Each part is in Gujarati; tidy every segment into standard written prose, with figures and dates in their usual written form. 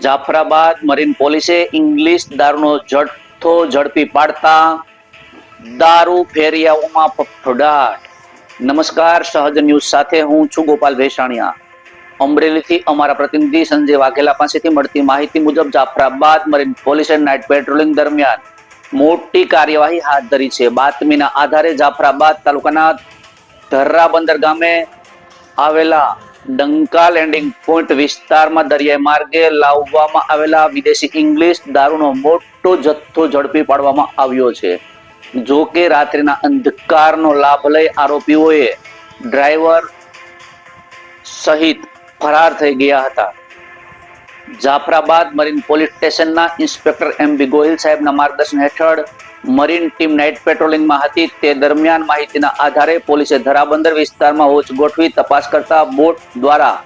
જાફરાબાદ મરીન પોલીસે ઇંગ્લિશ દારૂનો જથ્થો ઝડપી પાડતા દારૂ ફેરિયાઓમાં ફફડાટ. નમસ્કાર, સહજ ન્યૂઝ સાથે હું છું ગોપાલ ભેસાણિયા. અમરેલીથી અમારા પ્રતિનિધિ સંજય વાઘેલા પાસેથી મળતી માહિતી મુજબ જાફરાબાદ મરીન પોલીસે નાઇટ પેટ્રોલિંગ દરમિયાન મોટી કાર્યવાહી હાથ ધરી છે. બાતમીના આધારે જાફરાબાદ તાલુકાના ધર્રાબંદર ગામે આવેલા ડંકા લેન્ડિંગ પોઈન્ટ વિસ્તારમાં દરિયાઈ માર્ગે લાવવામાં આવેલા વિદેશી ઇંગ્લિશ દારૂનો મોટો જથ્થો ઝડપી પાડવામાં આવ્યો છે. જો કે રાત્રિના અંધકારનો લાભ લઈ આરોપીઓએ ડ્રાઈવર સહિત ફરાર થઈ ગયા હતા. જાફરાબાદ મરીન પોલીસ સ્ટેશનના ઇન્સ્પેક્ટર MB ગોહિલ સાહેબના માર્ગદર્શન હેઠળ મરીન ટીમ નાઇટ પેટ્રોલિંગમાં હતી. તે દરમિયાન માહિતીના આધારે પોલીસે ધરાબંદર વિસ્તારમાં વોચ ગોઠવી તપાસ કરતા બોટ દ્વારા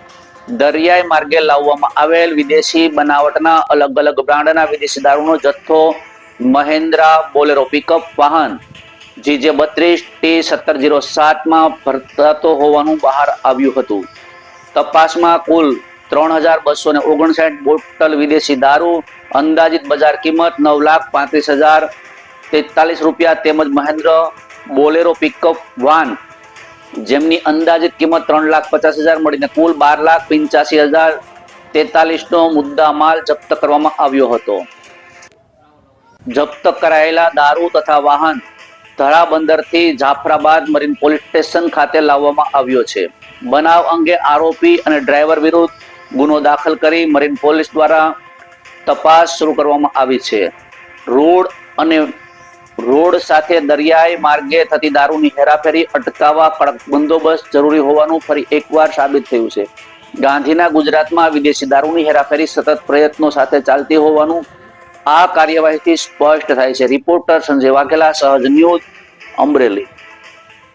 દરિયાઈ માર્ગે લાવવામાં આવેલ વિદેશી બનાવટના અલગ અલગ બ્રાન્ડના વિદેશી દારૂનો જથ્થો મહેન્દ્રા બોલેરો પિકઅપ વાહન GJ32T1707 માં ભરતો હોવાનું બહાર આવ્યું હતું. તપાસમાં કુલ 3259 બોટલ વિદેશી દારૂ, અંદાજિત બજાર કિંમત 9,35,043 રૂપિયા તેમજ મહેન્દ્ર બોલેરો પિકઅપ વાન જેમની અંદાજિત કિંમત 3,50,000 મળીને કુલ 12,85,043 નો મુદ્દા માલ જપ્ત કરવામાં આવ્યો હતો. જપ્ત કરાયેલા દારૂ તથા વાહન ધરાબંદરથી જાફરાબાદ મરીન પોલીસ સ્ટેશન ખાતે લાવવામાં આવ્યો છે. બનાવ અંગે આરોપી અને ડ્રાઈવર વિરુદ્ધ ગુનો દાખલ કરી મરીન પોલીસ દ્વારા તપાસ શરૂ કરવામાં આવી છે. રોડ સાથે દરિયાઈ માર્ગે થતી દારૂની હેરાફેરી અટકાવવા કડક બંદોબસ્ત જરૂરી હોવાનું ફરી એકવાર સાબિત થયું છે. ગાંધીના ગુજરાતમાં વિદેશી દારૂની હેરાફેરી સતત પ્રયત્નો સાથે ચાલતી હોવાનું આ કાર્યવાહીથી સ્પષ્ટ થાય છે. રિપોર્ટર સંજય વાઘેલા, સહજ ન્યૂઝ, અમરેલી.